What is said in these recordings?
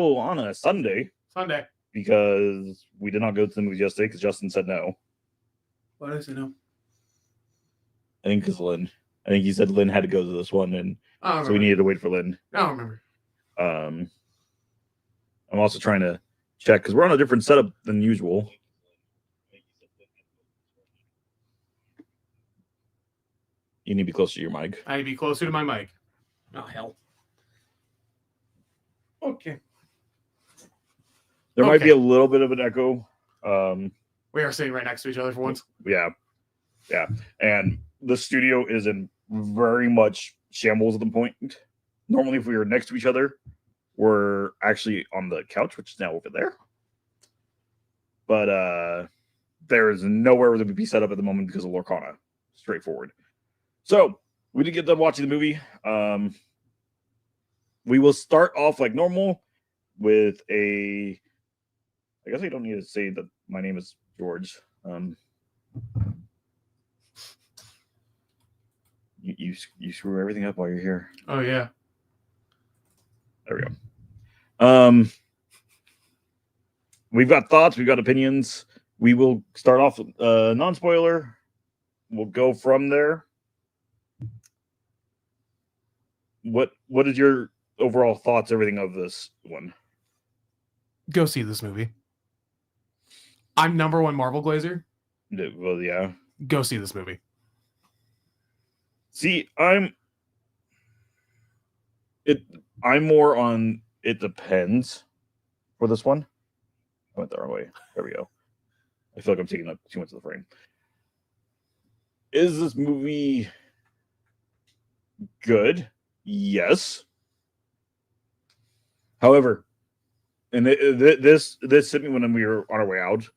on a Sunday Sunday. because we did not go to the movies yesterday because Justin said no. Why did I say no? I think because Lynn. I think he said Lynn had to go to this one, and so we needed to wait for Lynn. I don't remember. I'm also trying to check because we're on a different setup than usual. You need to be closer to your mic. I need to be closer to my mic. Oh, hell. Okay. There might be a little bit of an echo. We are sitting right next to each other for once. Yeah. And the studio is in very much shambles at the point. Normally, if we were next to each other, we're actually on the couch, which is now over there. But there is nowhere that would be set up at the moment because of Lorcana. Straightforward. So we did get done watching the movie. We will start off like normal with I guess I don't need to say that my name is George. You screw everything up while you're here. Oh yeah. There we go. We've got thoughts. We've got opinions. We will start off with non-spoiler. We'll go from there. What is your overall thoughts, everything of this one? Go see this movie. I'm #1 Marvel glazer. Well, yeah. Go see this movie. See, I'm more on it depends for this one. I went the wrong way. There we go. I feel like I'm taking up too much of the frame. Is this movie good? Yes. However, and this hit me when we were on our way out.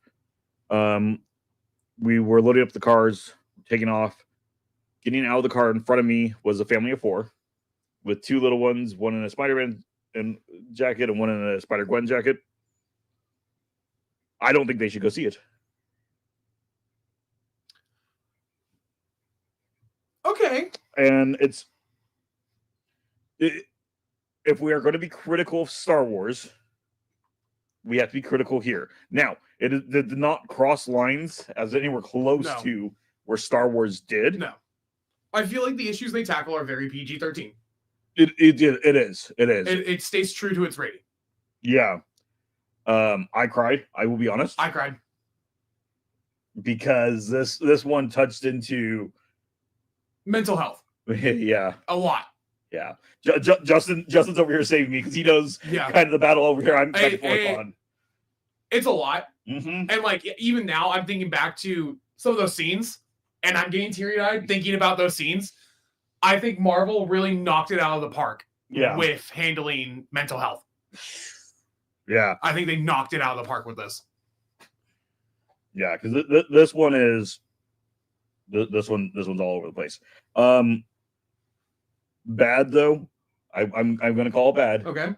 We were loading up the cars, taking off. Getting out of the car in front of me was a family of 4 with 2 little ones, one in a Spider-Man jacket and one in a Spider-Gwen jacket. I don't think they should go see it. Okay. And if we are going to be critical of Star Wars, we have to be critical here. Now, it did not cross lines as anywhere close to where Star Wars did. No. I feel like the issues they tackle are very PG-13. It is. It stays true to its rating. Yeah. I cried. I will be honest. I cried. Because this one touched into mental health. Yeah. A lot. Yeah. Justin's over here saving me because he knows kind of the battle over here I'm back and forth on. It's a lot. Mm-hmm. And like even now I'm thinking back to some of those scenes and I'm getting teary-eyed thinking about those scenes. I think Marvel really knocked it out of the park with handling mental health. Yeah. I think they knocked it out of the park with this. Yeah, because this one is this one's all over the place. Bad though. I'm going to call it bad. Okay.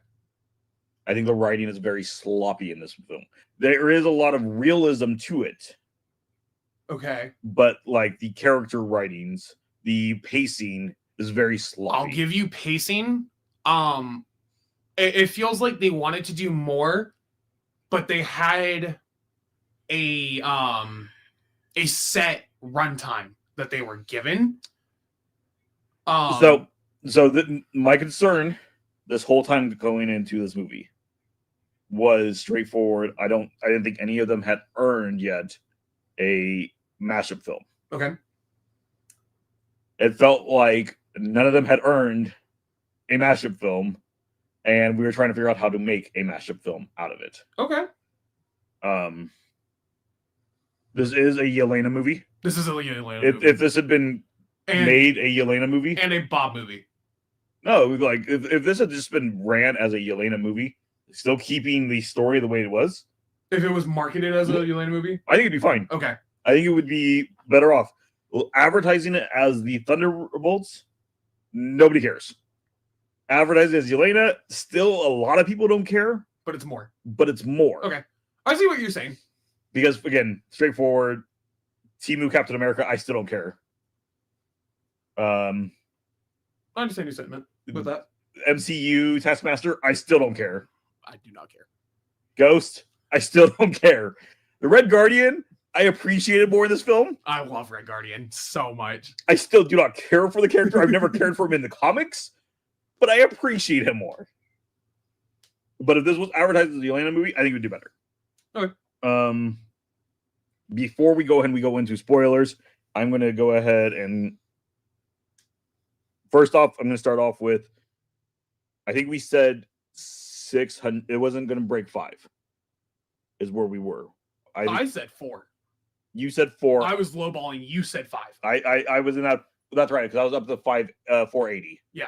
I think the writing is very sloppy in this film. There is a lot of realism to it. Okay. But like the character writings, the pacing is very sloppy. I'll give you pacing. It feels like they wanted to do more, but they had a set runtime that they were given. So my concern this whole time going into this movie was straightforward. I didn't think any of them had earned yet a mashup film. Okay. It felt like none of them had earned a mashup film, and we were trying to figure out how to make a mashup film out of it. Okay. This is a Yelena movie. This is a Yelena movie. If this had been made a Yelena movie and a Bob movie. No, like if this had just been ran as a Yelena movie, still keeping the story the way it was. If it was marketed as a Yelena movie? I think it'd be fine. Okay. I think it would be better off. Advertising it as the Thunderbolts, nobody cares. Advertising as Yelena, still a lot of people don't care. But it's more. Okay. I see what you're saying. Because, again, straightforward, Temu Captain America, I still don't care. I understand your sentiment with that. MCU Taskmaster, I still don't care. I do not care. Ghost, I still don't care. The Red Guardian, I appreciated more in this film. I love Red Guardian so much. I still do not care for the character. I've never cared for him in the comics, but I appreciate him more. But if this was advertised as the Elena movie, I think it would do better. Okay. Before we go ahead and we go into spoilers, I'm going to go ahead and first off, I'm going to start off with, I think we said 600. It wasn't going to break 5 is where we were. I said 4. You said 4. I was lowballing. You said 5. I was in that. That's right. Because I was up to 480. Yeah.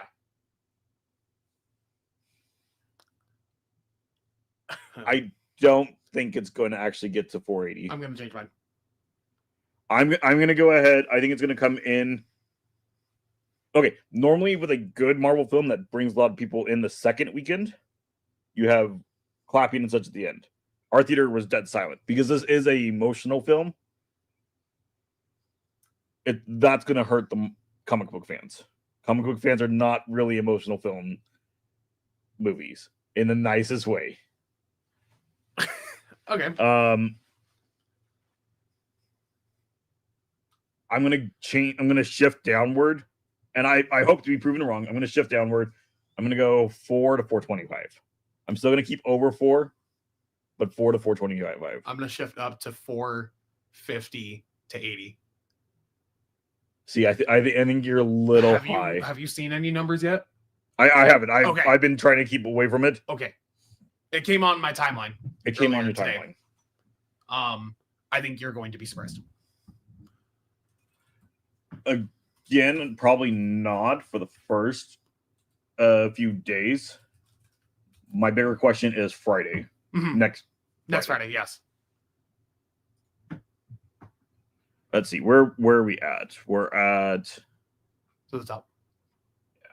I don't think it's going to actually get to 480. I'm going to change mine. I'm going to go ahead. I think it's going to come in. Okay. Normally with a good Marvel film that brings a lot of people in the second weekend, you have clapping and such at the end. Our theater was dead silent because this is an emotional film. That's going to hurt the comic book fans. Comic book fans are not really emotional film movies in the nicest way. Okay. I'm gonna change. I'm gonna shift downward, and I hope to be proven wrong. I'm gonna shift downward. I'm gonna go 4 to 425. I'm still gonna keep over 4, but 4 to 425. I'm gonna shift up to 450 to 80. See, I think you're a little high. Have you seen any numbers yet? I haven't. I've been trying to keep away from it. Okay. It came on my timeline. It came on your today. timeline. I think you're going to be surprised. Again, probably not for the first few days. My bigger question is Friday. Mm-hmm. Next Friday, yes. Let's see. Where are we at? We're at to the top. Yeah.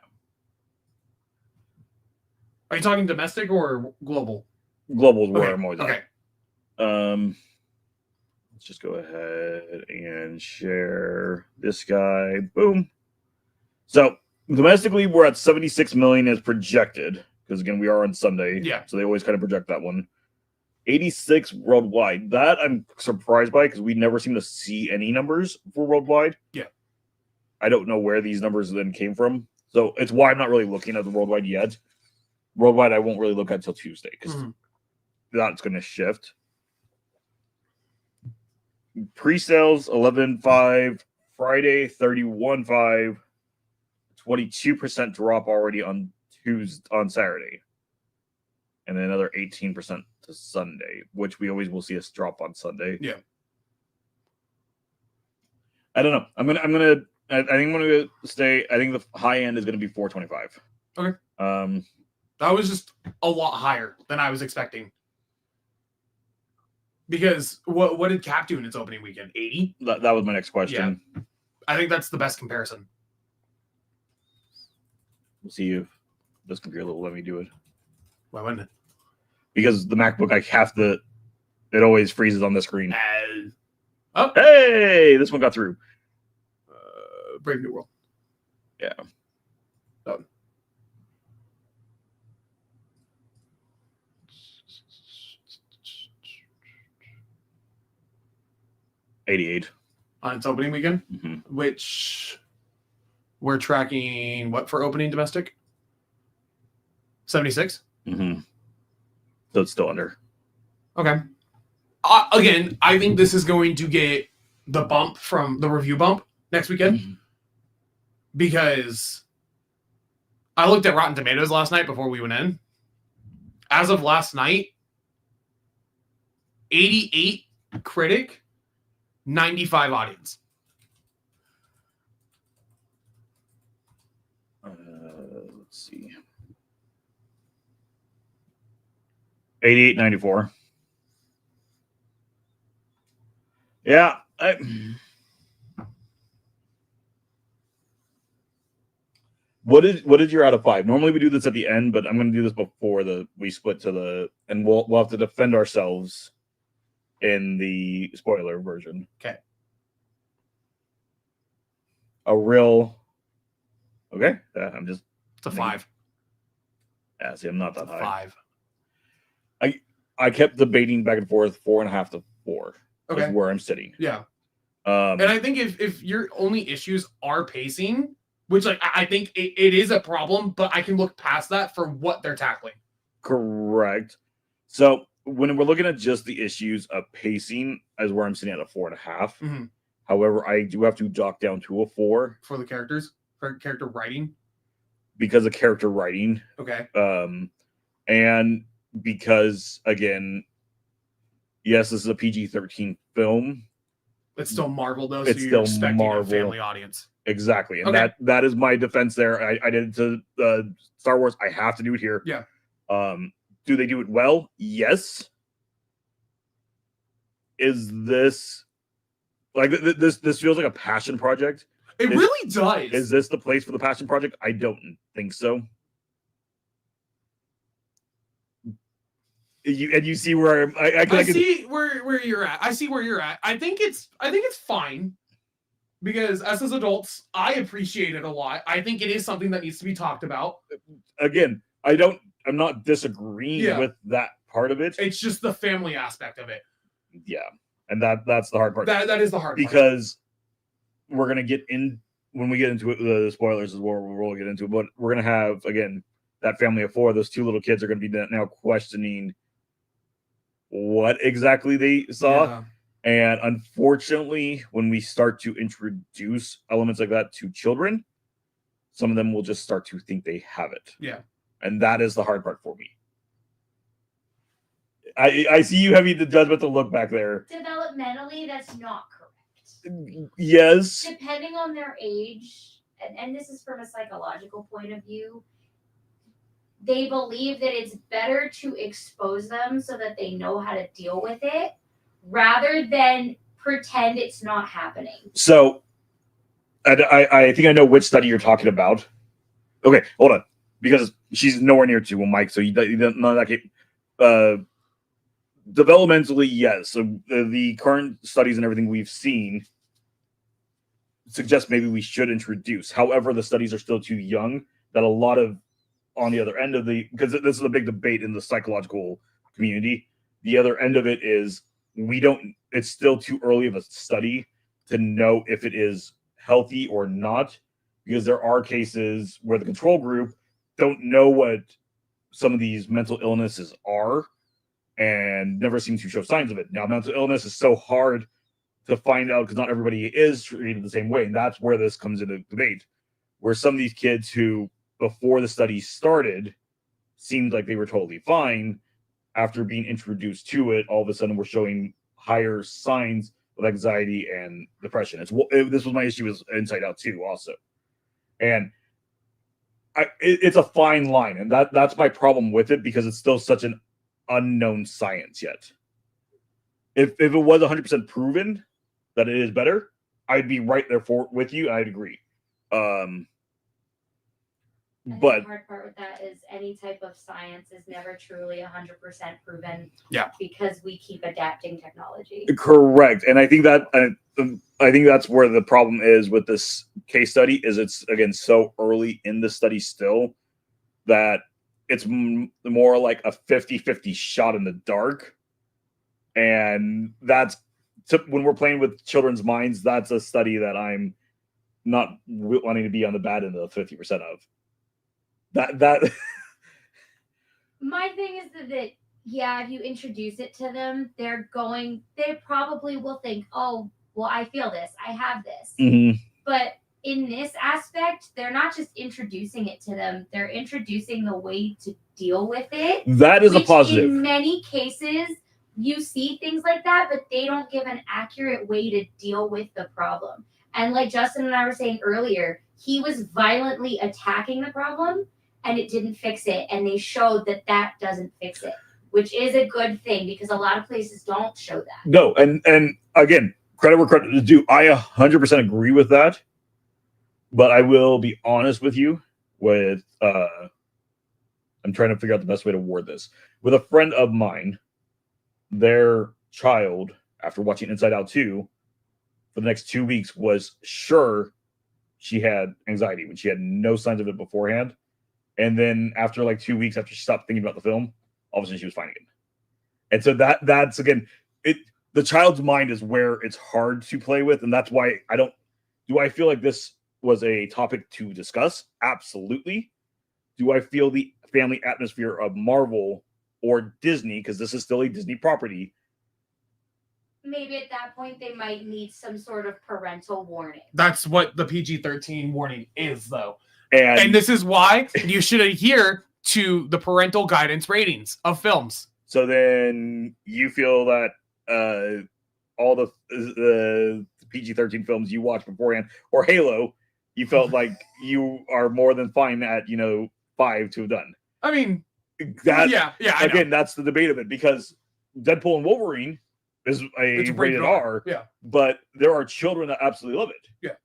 Are you talking domestic or global? Global is where I'm always at. Let's just go ahead and share this guy. Boom. So domestically, we're at 76 million as projected. Because again, we are on Sunday. Yeah. So they always kind of project that one. 86 worldwide. That I'm surprised by because we never seem to see any numbers for worldwide. Yeah. I don't know where these numbers then came from. So it's why I'm not really looking at the worldwide yet. Worldwide, I won't really look at until Tuesday because that's going to shift. Pre-sales 11.5, Friday 31.5, 22% drop already on Saturday, and then another 18% to Sunday, which we always will see us drop on Sunday. Yeah, I don't know. I think I'm gonna stay. I think the high end is gonna be 425. Okay. That was just a lot higher than I was expecting. Because what did Cap do in its opening weekend? 80? That was my next question. Yeah. I think that's the best comparison. We'll see if this computer will let me do it. Why wouldn't it? Because the MacBook, it always freezes on the screen. Oh, hey, this one got through. Brave New World. Yeah. Oh. $88 on its opening weekend, which we're tracking what for opening domestic? 76. So it's still under. Okay. Again, I think this is going to get the bump from the review bump next weekend because I looked at Rotten Tomatoes last night before we went in. As of last night, 88 critic, 95 audience. Let's see. 88.94. Yeah. What is your out of 5? Normally we do this at the end, but I'm going to do this before we split and we'll have to defend ourselves in the spoiler version. Okay. Okay. I'm just. It's a 5. Yeah, see, I'm not that high. 5. I kept debating back and forth 4.5 to 4 Okay. is where I'm sitting. Yeah. And I think if your only issues are pacing, which like I think it is a problem, but I can look past that for what they're tackling. Correct. So when we're looking at just the issues of pacing, is where I'm sitting at a 4.5. Mm-hmm. However, I do have to dock down to a 4 for the characters, for character writing, because of character writing. Okay. And because again, yes, this is a PG-13 film. It's still Marvel though, It's so you're still expecting Marvel. a family audience. Exactly, and Okay. that is my defense there. I did it to Star Wars. I have to do it here. Yeah. Do they do it well? Yes. Is this like this feels like a passion project? It really does. Is this the place for the passion project? I don't think so. You see where I see where you're at. I see where you're at. I think it's fine because as adults, I appreciate it a lot. I think it is something that needs to be talked about. Again, I'm not disagreeing with that part of it. It's just the family aspect of it. Yeah, and that's the hard part. That is the hard part. Because we're gonna get in when we get into it. The spoilers is where we'll get into it, but we're gonna have again that family of 4. Those 2 little kids are gonna be now questioning what exactly they saw. Yeah. And unfortunately, when we start to introduce elements like that to children, some of them will just start to think they have it. Yeah. And that is the hard part for me. I see you having the judgmental look back there. Developmentally, that's not correct. Yes. Depending on their age, and this is from a psychological point of view, they believe that it's better to expose them so that they know how to deal with it rather than pretend it's not happening. So I think I know which study you're talking about. Okay, hold on. Because she's nowhere near 2, Mike, so you don't know that. Developmentally, yes. So the current studies and everything we've seen suggest maybe we should introduce. However, the studies are still too young that a lot of on the other end of because this is a big debate in the psychological community. The other end of it is it's still too early of a study to know if it is healthy or not, because there are cases where the control group don't know what some of these mental illnesses are and never seem to show signs of it. Now, mental illness is so hard to find out because not everybody is treated the same way. And that's where this comes into debate, where some of these kids who, before the study started, seemed like they were totally fine, after being introduced to it, all of a sudden we're showing higher signs of anxiety and depression. This was my issue with Inside Out 2 also. And it's a fine line, and that's my problem with it, because it's still such an unknown science yet. If it was 100% proven that it is better, I'd be right there with you, and I'd agree. But the hard part with that is any type of science is never truly 100% proven. Yeah. Because we keep adapting technology. Correct, and I think that's where the problem is with this case study. Is it's again so early in the study still that it's more like a 50-50 shot in the dark, and that's when we're playing with children's minds. That's a study that I'm not wanting to be on the bad end of the 50% of. That My thing is that yeah, if you introduce it to them, they probably will think, oh, well, I feel this, I have this. Mm-hmm. But in this aspect, they're not just introducing it to them, they're introducing the way to deal with it. That is a positive. In many cases, you see things like that, but they don't give an accurate way to deal with the problem. And like Justin and I were saying earlier, he was violently attacking the problem, and it didn't fix it. And they showed that doesn't fix it, which is a good thing, because a lot of places don't show that. No, and again, credit where credit is due. I 100% agree with that. But I will be honest with you with, I'm trying to figure out the best way to word this. With a friend of mine, their child, after watching Inside Out 2, for the next 2 weeks, was sure she had anxiety when she had no signs of it beforehand. And then after like 2 weeks, after she stopped thinking about the film, all of a sudden she was fine again. And so that's again, the child's mind is where it's hard to play with, and that's why do I feel like this was a topic to discuss? Absolutely. Do I feel the family atmosphere of Marvel or Disney, because this is still a Disney property? Maybe at that point they might need some sort of parental warning. That's what the PG-13 warning is, though. And And this is why you should adhere to the parental guidance ratings of films. so then you feel that all the PG-13 films you watched beforehand, or Halo, you felt like you are more than fine at 5 to have done. I mean, That yeah. I again, know. that's the debate of it, because Deadpool and Wolverine is It's a rated R, Yeah, but there are children that absolutely love it.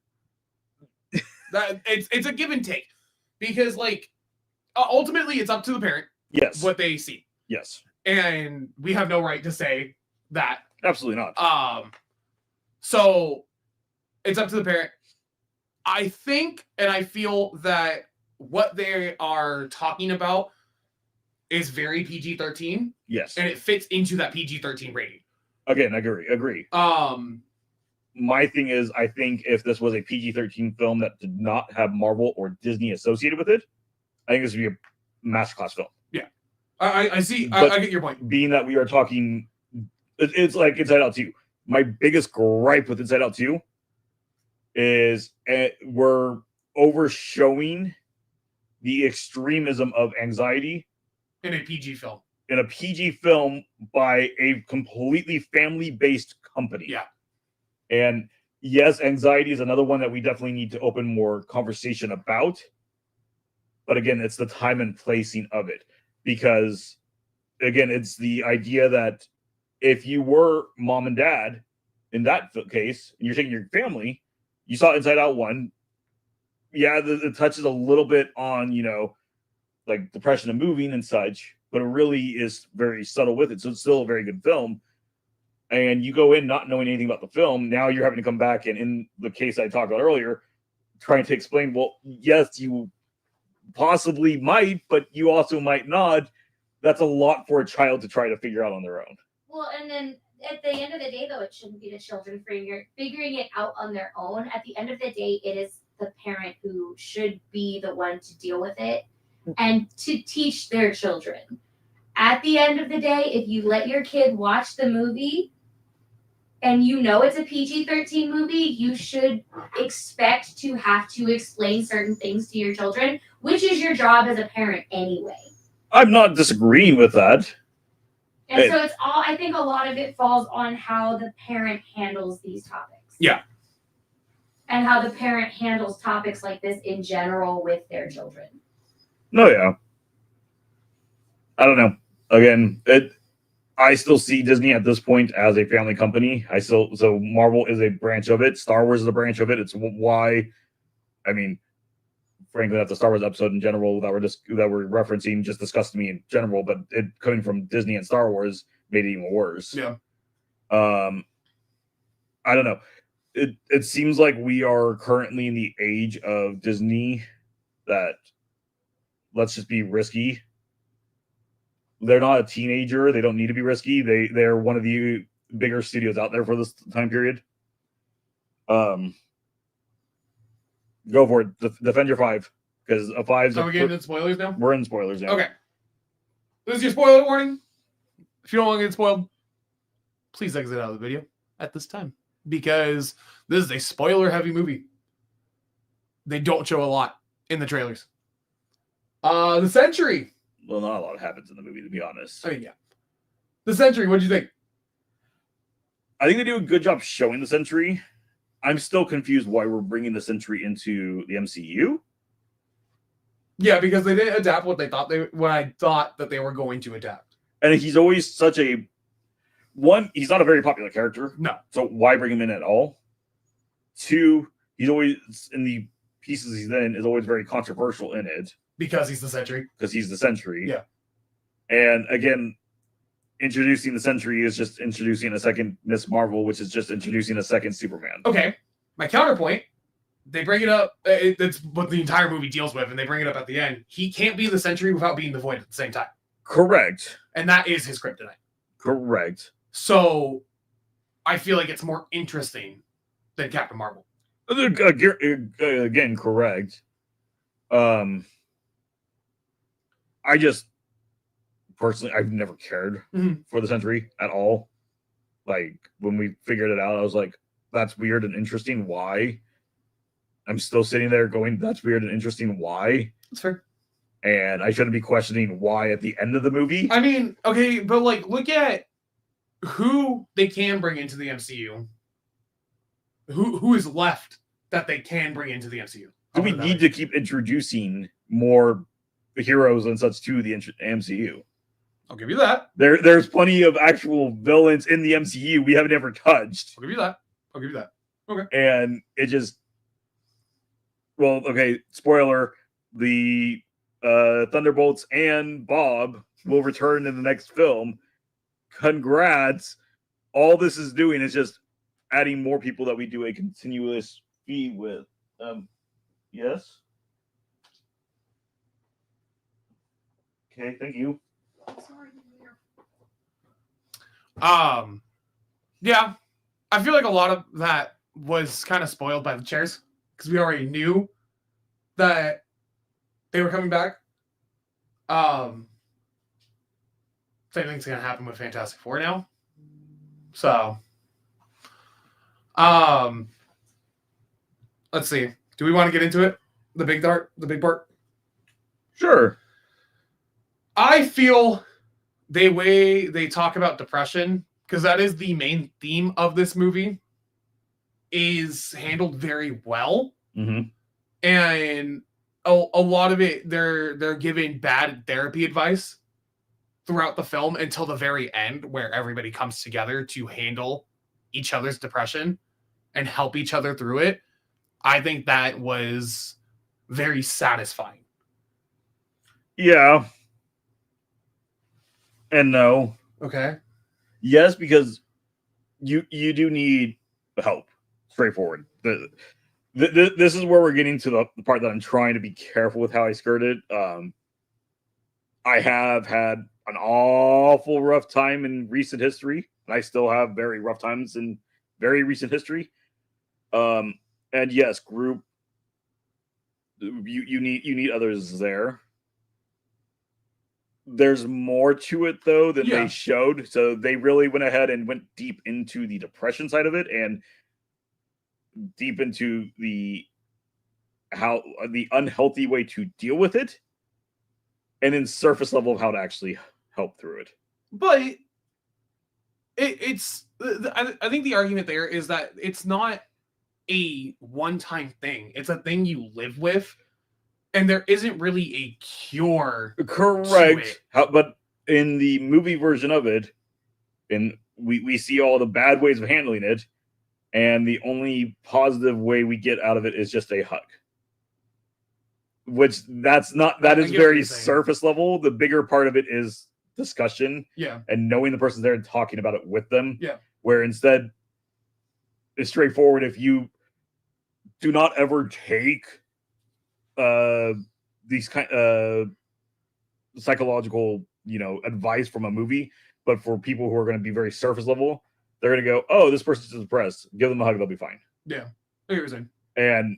that it's a give and take, because ultimately it's up to the parent Yes. what they see, Yes. and we have no right to say that. Absolutely not. So it's up to the parent. I think and I feel that what they are talking about is very PG-13, Yes. and it fits into that PG-13 rating. Again, I agree. My thing is, I think if this was a PG-13 film that did not have Marvel or Disney associated with it, I think this would be a masterclass film. I see. But- I get your point. Being that we are talking, it's like Inside Out 2. My biggest gripe with Inside Out 2 is we're overshowing the extremism of anxiety In a PG film. in a PG film by a completely family-based company. Yeah. And yes, anxiety is another one that we definitely need to open more conversation about. But again, it's the time and placing of it. Because, again, it's the idea that if you were mom and dad, in that case, and you're taking your family, you saw Inside Out 1, yeah, it touches a little bit on, like depression and moving and such, but it really is very subtle with it. So it's still a very good film. And you go in not knowing anything about the film. Now you're having to come back, and in the case I talked about earlier, trying to explain, well, yes, you possibly might, but you also might not. That's a lot for a child to try to figure out on their own. Well, and then at the end of the day, though, it shouldn't be the children figuring it out on their own. At the end of the day, it is the parent who should be the one to deal with it and to teach their children. At the end of the day, if you let your kid watch the movie and it's a PG-13 movie, you should expect to have to explain certain things to your children, which is your job as a parent anyway. I'm not disagreeing with that. And so I think a lot of it falls on how the parent handles these topics. Yeah. And how the parent handles topics like this in general with their children. No, yeah. I don't know. Again, I still see Disney at this point as a family company. So Marvel is a branch of it. Star Wars is a branch of it. It's why, frankly, that's a Star Wars episode in general that we're referencing just discussed me in general, but it coming from Disney and Star Wars made it even worse. Yeah. I don't know. It seems like we are currently in the age of Disney that let's just be risky. They're not a teenager. They don't need to be risky. They're one of the bigger studios out there for this time period. Go for it. Defend your 5, because a 5's. Are we getting into spoilers now? We're in spoilers now. Okay. This is your spoiler warning. If you don't want to get spoiled, please exit out of the video at this time, because this is a spoiler-heavy movie. They don't show a lot in the trailers. The Century. Well, not a lot happens in the movie, to be honest. Yeah. The Century, what'd you think? I think they do a good job showing the Century. I'm still confused why we're bringing the Century into the MCU. Yeah, because they didn't adapt what I thought that they were going to adapt. And he's always such a... One, he's not a very popular character. No. So why bring him in at all? 2, he's always, in the pieces he's in, is always very controversial in it. Because he's the Century. Because he's the Century. Yeah. And again, introducing the Century is just introducing a second Miss Marvel, which is just introducing a second Superman. Okay. My counterpoint, they bring it up. That's what the entire movie deals with, and they bring it up at the end. He can't be the Century without being the Void at the same time. Correct. And that is his kryptonite. Correct. So I feel like it's more interesting than Captain Marvel. Again, correct. I just personally, I've never cared for the Sentry at all. Like when we figured it out, I was like, "That's weird and interesting. Why?" I'm still sitting there going, "That's weird and interesting. Why?" That's fair. And I shouldn't be questioning why at the end of the movie. I mean, okay, but like, look at who they can bring into the MCU. Who is left that they can bring into the MCU? Do we need to keep introducing more heroes and such to the MCU? I'll give you that. There's plenty of actual villains in the MCU we haven't ever touched. I'll give you that. Okay. And it just, well, okay, spoiler, the Thunderbolts and Bob will return in the next film. Congrats. All this is doing is just adding more people that we do a continuous feed with. Yes. Okay, thank you. Yeah, I feel like a lot of that was kind of spoiled by the chairs because we already knew that they were coming back. Same thing's gonna happen with Fantastic Four now. So, let's see. Do we want to get into it? The big part? Sure. I feel the way they talk about depression, because that is the main theme of this movie, is handled very well. Mm-hmm. And a lot of it, they're giving bad therapy advice throughout the film until the very end, where everybody comes together to handle each other's depression and help each other through it. I think that was very satisfying. Yeah. And no. Okay. Yes, because you do need help. Straightforward. This is where we're getting to the part that I'm trying to be careful with how I skirt it. I have had an awful rough time in recent history, and I still have very rough times in very recent history. And yes, group. You need others there. There's more to it though than they showed. So they really went ahead and went deep into the depression side of it and deep into the unhealthy way to deal with it, and then surface level of how to actually help through it. But I think the argument there is that it's not a one-time thing. It's a thing you live with. And there isn't really a cure. Correct. But in the movie version of it, and we see all the bad ways of handling it, and the only positive way we get out of it is just a hug. Which that is very surface level. The bigger part of it is discussion. Yeah. And knowing the person's there and talking about it with them. Yeah. Where instead it's straightforward. If you do not ever take these kind psychological, advice from a movie, but for people who are going to be very surface level, they're going to go, "Oh, this person's depressed. Give them a hug; they'll be fine." Yeah, I hear what you're saying. And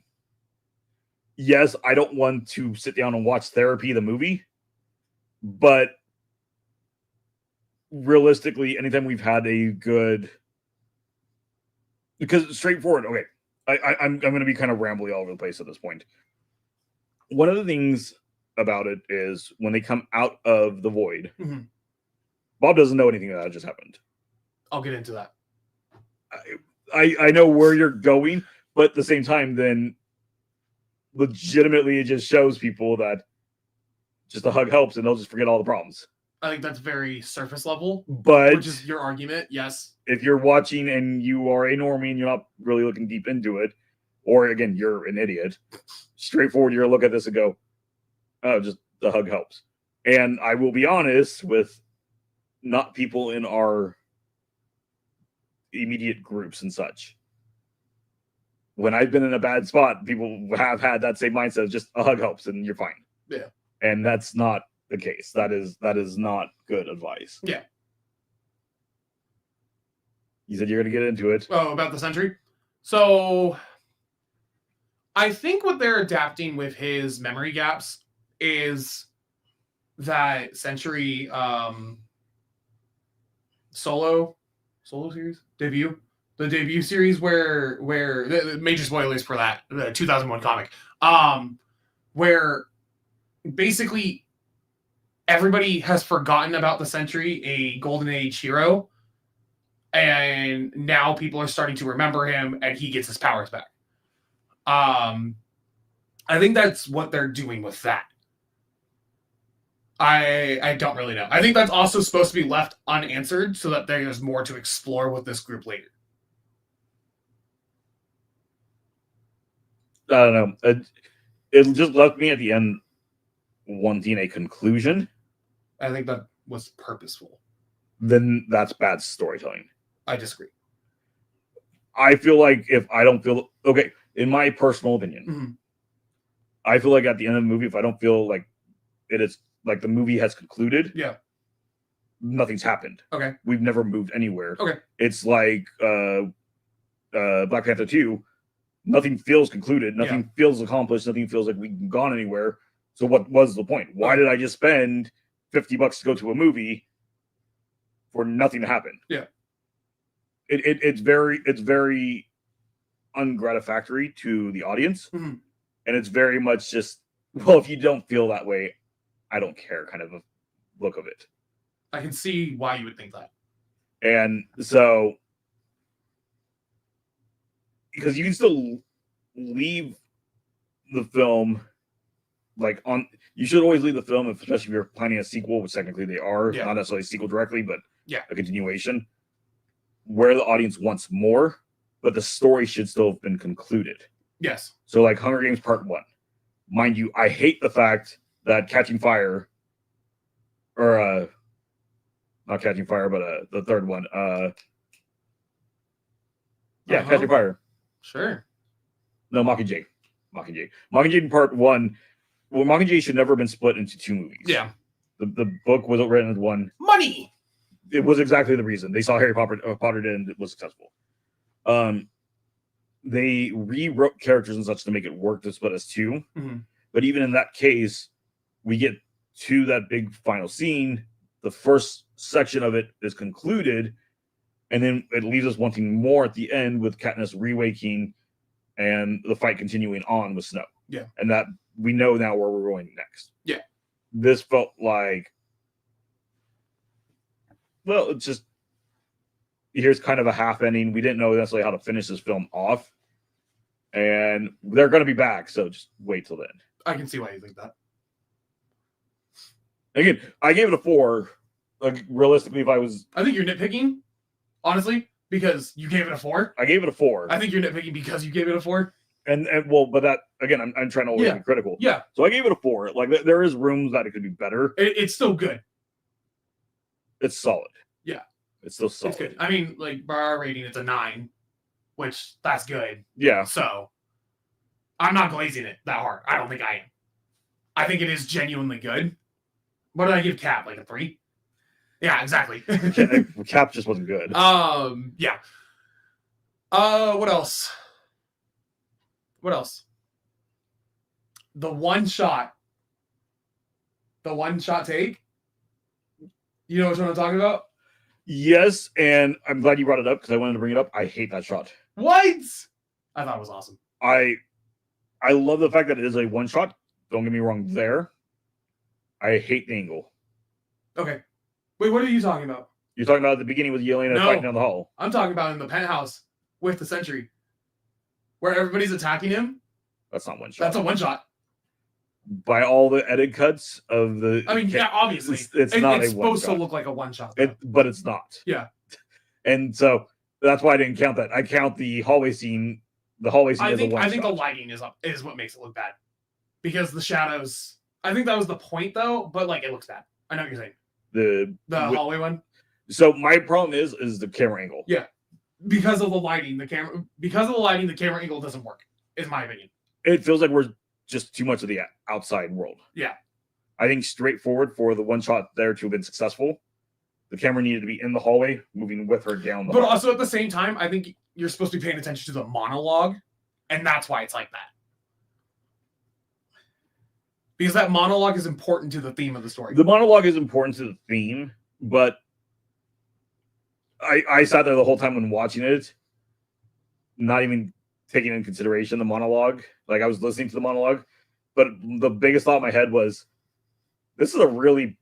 yes, I don't want to sit down and watch Therapy, the movie, but realistically, anytime we've had a good, because straightforward. Okay, I'm going to be kind of rambly all over the place at this point. One of the things about it is when they come out of the void, Bob doesn't know anything that just happened. I'll get into that. I know where you're going, but at the same time, then legitimately it just shows people that just a hug helps and they'll just forget all the problems. I think that's very surface level, but which is your argument. Yes. If you're watching and you are a normie and you're not really looking deep into it, or again, you're an idiot, straightforward, you're going to look at this and go, "Oh, just the hug helps." And I will be honest with not people in our immediate groups and such. When I've been in a bad spot, people have had that same mindset of just a hug helps and you're fine. Yeah. And that's not the case. That is not good advice. Yeah. You said you're going to get into it. Oh, about the Sentry. So I think what they're adapting with his memory gaps is that Sentry solo series debut. The debut series where the major spoilers for that, the 2001 comic, where basically everybody has forgotten about the Sentry, a Golden Age hero, and now people are starting to remember him, and he gets his powers back. I think that's what they're doing with that. I don't really know. I think that's also supposed to be left unanswered so that there's more to explore with this group later. I don't know. It just left me at the end wanting a conclusion. I think that was purposeful. Then that's bad storytelling. I disagree. I feel like if I don't feel okay, in my personal opinion, I feel like at the end of the movie, if I don't feel like it is like the movie has concluded, nothing's happened. Okay. We've never moved anywhere. Okay. It's like Black Panther 2. Nothing feels concluded. Nothing feels accomplished. Nothing feels like we've gone anywhere. So what was the point? Why did I just spend $50 to go to a movie for nothing to happen? Yeah. It's very ungratifactory to the audience. Mm-hmm. And it's very much just, well, if you don't feel that way, I don't care kind of a look of it. I can see why you would think that. And so, because you can still leave the film you should always leave the film, especially if you're planning a sequel, which technically they are, not necessarily a sequel directly, but a continuation, where the audience wants more, but the story should still have been concluded. Yes. So like Hunger Games Part 1. Mind you, I hate the fact that Catching Fire, or not Catching Fire, but the third one, Catching Fire. Sure. No, Mockingjay. Mockingjay in Part 1. Well, Mockingjay should never have been split into two movies. Yeah. The book was written as one. Money! It was exactly the reason. They saw Harry Potter did and it was successful. They rewrote characters and such to make it work to split as two. Mm-hmm. But even in that case, we get to that big final scene. The first section of it is concluded, and then it leaves us wanting more at the end with Katniss rewaking and the fight continuing on with Snow. Yeah. And that we know now where we're going next. Yeah. This felt like, well, it's just, here's kind of a half ending. We didn't know necessarily how to finish this film off. And they're going to be back, so just wait till then. I can see why you think that. Again, I gave it a 4. Like, realistically, I think you're nitpicking, honestly, because you gave it a 4. I gave it a 4. I think you're nitpicking because you gave it a 4. And well, but that, again, I'm trying to always be critical. Yeah. So I gave it a 4. Like, there is rooms that it could be better. It's still good. It's solid. Yeah. It's still solid. It's good. I mean, like, by our rating, it's a 9, which that's good. Yeah. So I'm not glazing it that hard. I don't think I am. I think it is genuinely good. What did I give Cap? Like a 3? Yeah, exactly. Cap just wasn't good. Yeah. What else? The one shot take. You know what I'm talking about? Yes, and I'm glad you brought it up because I wanted to bring it up. I hate that shot. What? I thought it was awesome. I love the fact that it is a one shot. Don't get me wrong there. I hate the angle. Okay. Wait, what are you talking about? You're talking about at the beginning with Yelena fighting down the hall. I'm talking about in the penthouse with the Sentry, where everybody's attacking him. That's not one shot. That's a one shot. By all the edit cuts of the... I mean, yeah, obviously. It's not it's a one supposed to look like a one shot. But it's not. Yeah. And so that's why I didn't count that. I count the hallway scene. The hallway scene I as a one shot. I think the lighting is what makes it look bad. Because the shadows... I think that was the point, though, but, like, it looks bad. I know what you're saying. The hallway one? So my problem is the camera angle. Yeah. Because of the lighting, the camera angle doesn't work, is my opinion. It feels like we're just too much of the outside world. Yeah. I think straightforward for the one shot there to have been successful, the camera needed to be in the hallway, moving with her down the But hall. also at the same time, I think you're supposed to be paying attention to the monologue, and that's why it's like that. Because that monologue is important to the theme of the story. The monologue is important to the theme, but I sat there the whole time when watching it, not even taking into consideration the monologue. Like, I was listening to the monologue, but the biggest thought in my head was, this is a really,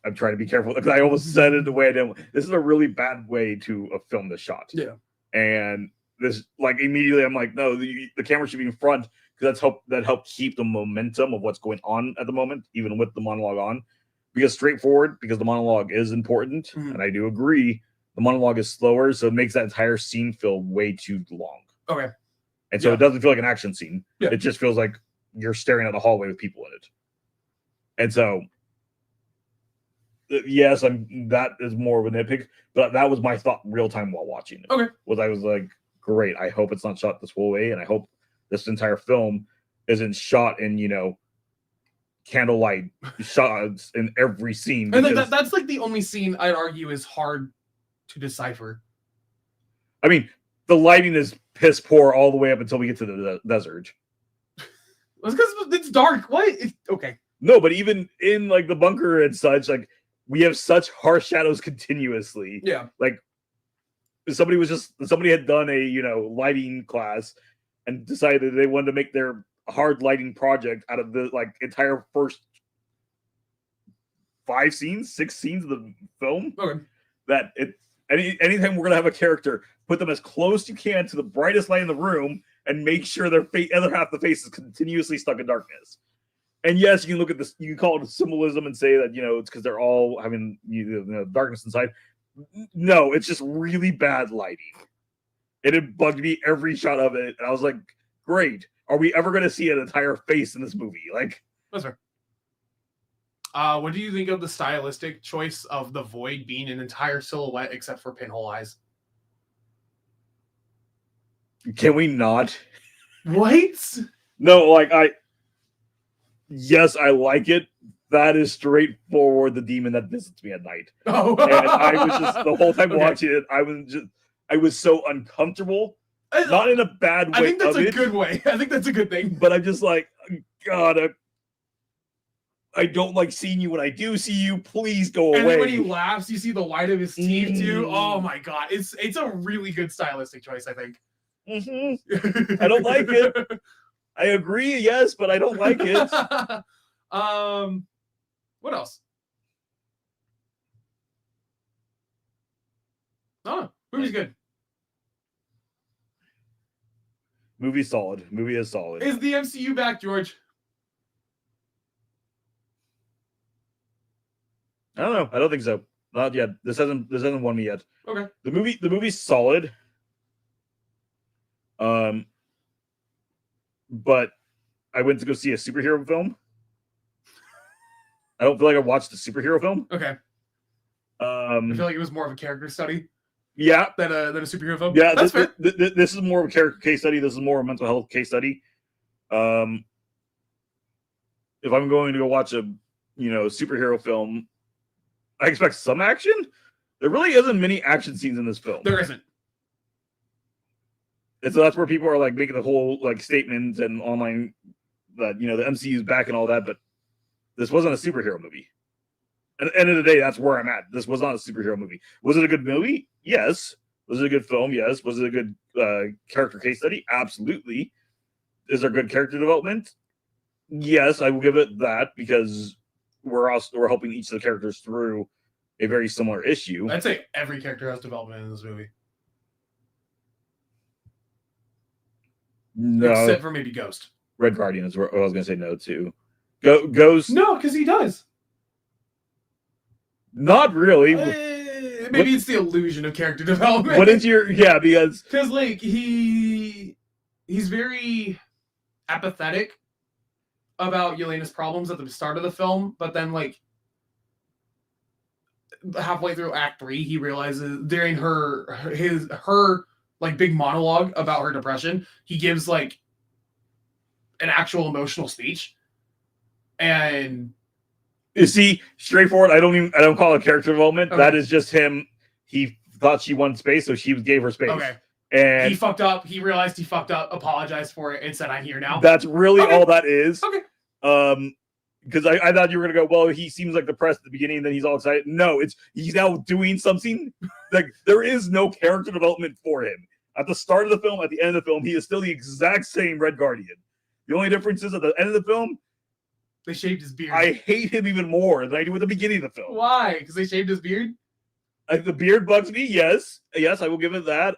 I'm trying to be careful because I almost said it the way I didn't. This is a really bad way to film this shot. Yeah. And this, like, immediately I'm like, no, the camera should be in front, because that helped keep the momentum of what's going on at the moment, even with the monologue on. Because straightforward, because the monologue is important, and I do agree, the monologue is slower, so it makes that entire scene feel way too long. Okay. And so it doesn't feel like an action scene. Yeah. It just feels like you're staring at a hallway with people in it. And so, yes, that is more of a nitpick, but that was my thought real time while watching it. Okay. I was like, great, I hope it's not shot this whole way, and I hope this entire film isn't shot in, candlelight shots in every scene. And that's like the only scene I'd argue is hard to decipher. I mean, the lighting is piss poor all the way up until we get to the desert. That's because it's dark. What? Okay. No, but even in like the bunker and such, like, we have such harsh shadows continuously. Yeah. Like, somebody had done a lighting class and decided they wanted to make their hard lighting project out of the entire first 6 scenes of the film. Okay. That anytime we're gonna have a character, put them as close as you can to the brightest light in the room and make sure their other half of the face is continuously stuck in darkness. And yes, you can look at this, you can call it symbolism and say that it's because they're all having darkness inside. No, it's just really bad lighting. It bugged me every shot of it. And I was like, great. Are we ever going to see an entire face in this movie? Like, that's fair. What do you think of the stylistic choice of the Void being an entire silhouette except for pinhole eyes? Can we not? What? No, yes, I like it. That is straightforward the demon that visits me at night. Oh. And I was just, the whole time watching it, I was so uncomfortable. Not in a bad way. I think that's a good way. I think that's a good thing. But I'm just like, God, I don't like seeing you when I do see you. Please go away. And then when he laughs, you see the white of his teeth too. Oh my God. It's a really good stylistic choice, I think. I don't like it. I agree, yes, but I don't like it. What else? Oh, movie's good. Movie's solid. Movie is solid. Is the MCU back, George? I don't know. I don't think so. Not yet. This hasn't won me yet. Okay. The movie's solid. But I went to go see a superhero film. I don't feel like I watched a superhero film. Okay. I feel like it was more of a character study. Yeah. Than a superhero film. Yeah, that's fair. This is more of a character case study. This is more of a mental health case study. If I'm going to go watch a superhero film, I expect some action. There really isn't many action scenes in this film. There isn't. And so that's where people are making the whole statements and online that the MCU is back and all that, but this wasn't a superhero movie. At the end of the day, that's where I'm at. This was not a superhero movie. Was it a good movie? Yes. Was it a good film? Yes. Was it a good character case study? Absolutely. Is there good character development? Yes, I will give it that, because we're helping each of the characters through a very similar issue. I'd say every character has development in this movie. No. Except for maybe Ghost. Red Guardian is what I was going to say no to. Ghost. No, because he does. Not really. Maybe it's the illusion of character development. What is because he's very apathetic about Yelena's problems at the start of the film, but then halfway through Act 3, he realizes during her big monologue about her depression, he gives an actual emotional speech, and You see, straightforward. I don't call it character development. Okay. That is just him. He thought she wanted space, so she gave her space. Okay. And he fucked up. He realized he fucked up, apologized for it, and said, "I'm here now." That's really Okay. all that is. Okay. Because I thought you were gonna go, well, he seems like depressed at the beginning, and then he's all excited. No, he's now doing something. Like, there is no character development for him. At the start of the film, at the end of the film, he is still the exact same Red Guardian. The only difference is at the end of the film, They shaved his beard. I hate him even more than I do at the beginning of the film. Why? Because they shaved his beard? The beard bugs me, yes. Yes, I will give it that.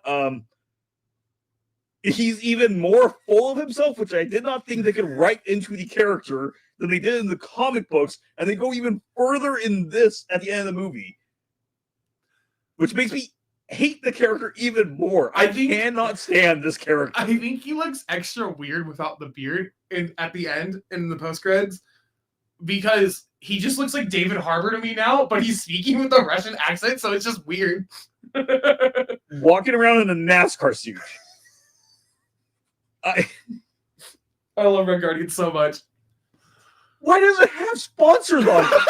He's even more full of himself, which I did not think they could write into the character than they did in the comic books, and they go even further in this at the end of the movie, which makes me hate the character even more. I cannot stand this character. I think he looks extra weird without the beard at the end in the post-creds, because he just looks like David Harbour to me now, but he's speaking with a Russian accent, so it's just weird. Walking around in a NASCAR suit. I love Red Guardian so much. Why does it have sponsors on it?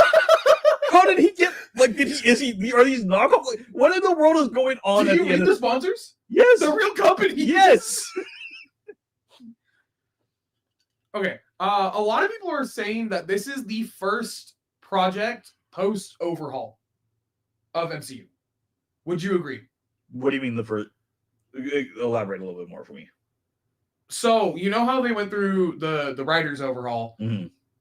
How did he get, like, are these knockoff? Like, what in the world is going on Did at you the read end the of sponsors? Yes. The real company. Yes. Okay. A lot of people are saying that this is the first project post-overhaul of MCU. Would you agree? What do you mean the first? Elaborate a little bit more for me. So, you know how they went through the writers overhaul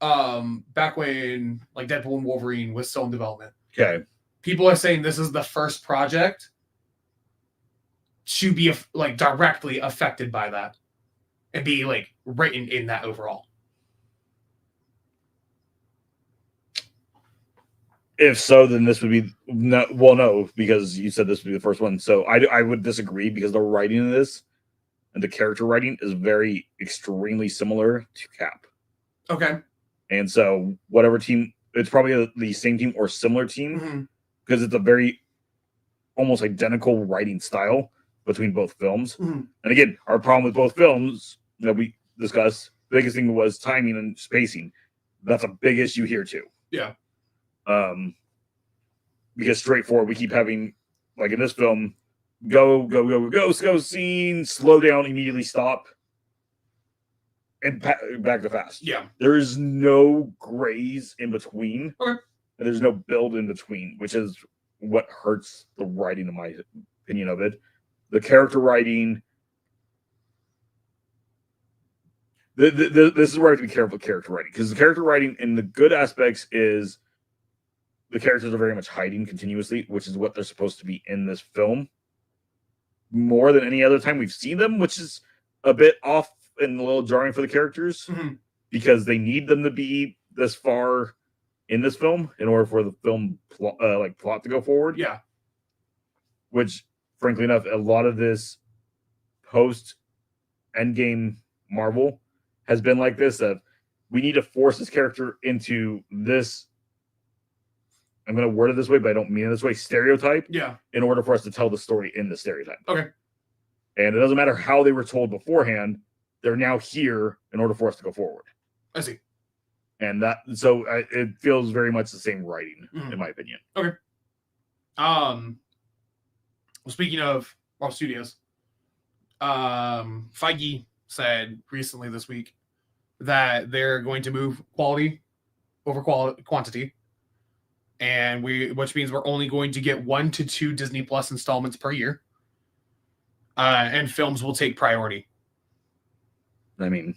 back when like Deadpool and Wolverine was still in development. Okay. People are saying this is the first project to be like directly affected by that and be like written in that overhaul. If so, then this would be no, because you said this would be the first one. So I would disagree, because the writing of this and the character writing is very extremely similar to Cap. Okay. And so whatever team, it's probably the same team or similar team, because it's a very almost identical writing style between both films. And again, our problem with both films that we discussed, the biggest thing was timing and spacing. That's a big issue here too. Yeah. Because straightforward, we keep having, like in this film, go scene, slow down, immediately stop, and back to fast. Yeah. There is no grays in between. Okay. And there's no build in between, which is what hurts the writing, in my opinion of it. The character writing. This is where I have to be careful with character writing, because the character writing in the good aspects is the characters are very much hiding continuously, which is what they're supposed to be in this film. More than any other time we've seen them, which is a bit off and a little jarring for the characters, because they need them to be this far in this film in order for the film plot to go forward. Yeah. Which, frankly enough, a lot of this post Endgame Marvel has been like this, of we need to force this character into this, I'm going to word it this way, but I don't mean it this way, stereotype. Yeah. In order for us to tell the story in the stereotype. Okay. And it doesn't matter how they were told beforehand, they're now here in order for us to go forward. I see. And so it feels very much the same writing, in my opinion. Okay. Well, speaking of Marvel Studios, Feige said recently this week that they're going to move quality over quantity, and which means we're only going to get 1 to 2 Disney Plus installments per year, and films will take priority. I mean,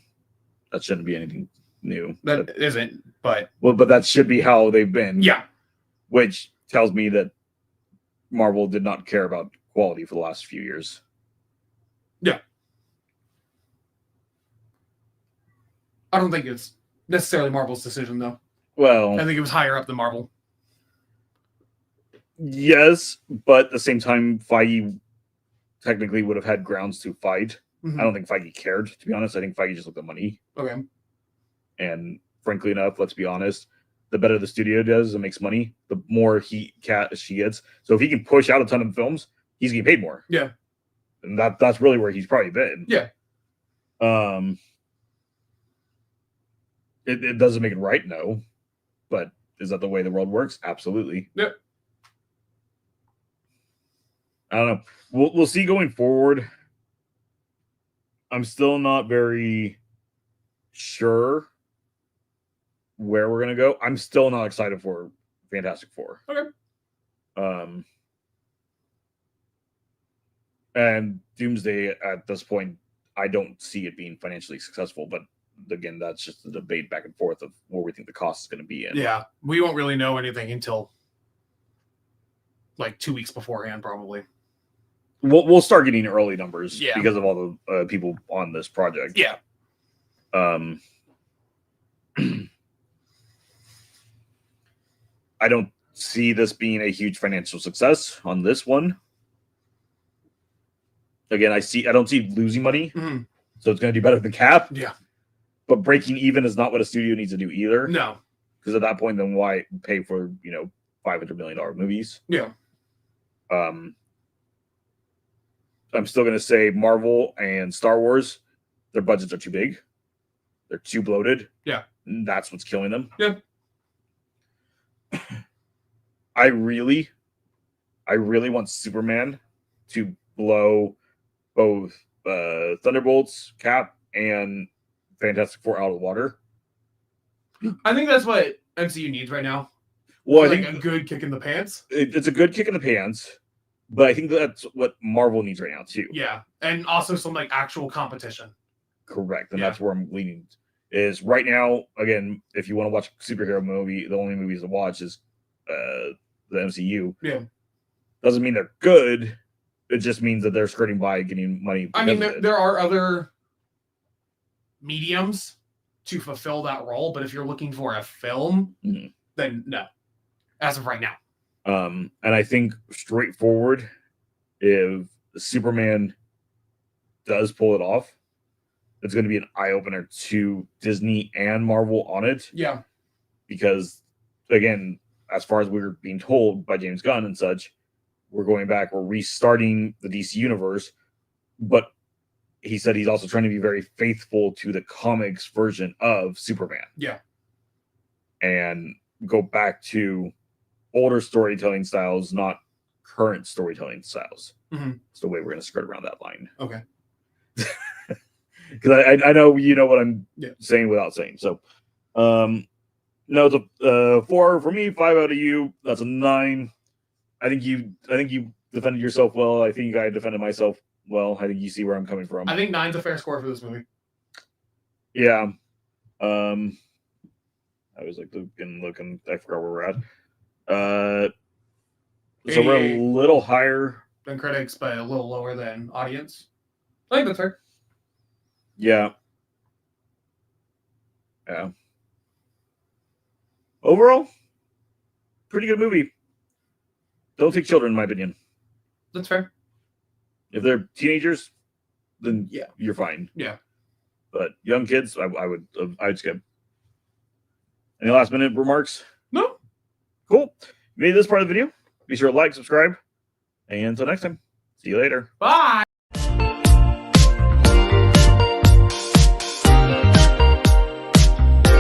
that shouldn't be anything new. That isn't, but that should be how they've been. Yeah. Which tells me that Marvel did not care about quality for the last few years. Yeah. I don't think it's necessarily Marvel's decision, though. Well, I think it was higher up than Marvel. Yes, but at the same time, Feige technically would have had grounds to fight. I don't think Feige cared, to be honest. I think Feige just looked at money. Okay. And frankly enough, let's be honest, the better the studio does and makes money, the more she gets. So if he can push out a ton of films, he's getting paid more. Yeah. And that's really where he's probably been. Yeah. It doesn't make it right, no. But is that the way the world works? Absolutely. Yep. I don't know. We'll see going forward. I'm still not very sure where we're gonna go. I'm still not excited for Fantastic Four. Okay. And Doomsday at this point, I don't see it being financially successful. But again, that's just the debate back and forth of where we think the cost is going to be in. Yeah, we won't really know anything until like 2 weeks beforehand, probably. We'll start getting early numbers Yeah. because of all the people on this project. Yeah. I don't see this being a huge financial success on this one. Again, I don't see losing money, Mhm. so it's going to do better than Cap. Yeah. But breaking even is not what a studio needs to do either. No. Because at that point, then why pay for $500 million movies? Yeah. I'm still going to say Marvel and Star Wars, their budgets are too big. They're too bloated. Yeah. And that's what's killing them. Yeah. I really want Superman to blow both Thunderbolts, Cap, and Fantastic Four out of the water. I think that's what MCU needs right now. Well, I Like think a good kick in the pants. it's a good kick in the pants, but I think that's what Marvel needs right now too. Yeah, and also some like actual competition. Correct, and Yeah. that's where I'm leaning. Is right now, again, if you want to watch a superhero movie, the only movies to watch is the MCU. Yeah. Doesn't mean they're good. It just means that they're skirting by getting money. I mean, because of it. there are other mediums to fulfill that role, but if you're looking for a film, Mhm. then no, as of right now. And I think straightforward, if Superman does pull it off, it's going to be an eye opener to Disney and Marvel on it. Yeah. Because again, as far as we were being told by James Gunn and such, we're restarting the DC universe, but he said he's also trying to be very faithful to the comics version of Superman. Yeah. And go back to older storytelling styles, not current storytelling styles. Mhm. It's the way we're going to skirt around that line. Okay. Because I know you know what I'm Yeah. saying without saying. So, no, it's a 4 for me, 5 out of you. That's a 9. I think you defended yourself well. I think I defended myself well. I think you see where I'm coming from. I think 9's a fair score for this movie. Yeah. I was like looking. I forgot where we're at. So we're a 88. little higher. Than critics, but a little lower than audience. I think that's fair. Yeah. Yeah. Overall, pretty good movie. Don't take children, in my opinion. That's fair. If they're teenagers, then Yeah. you're fine. Yeah. But young kids, I'd skip. Any last minute remarks? No. Cool. If you made this part of the video, be sure to like, subscribe, and until next time, see you later. Bye.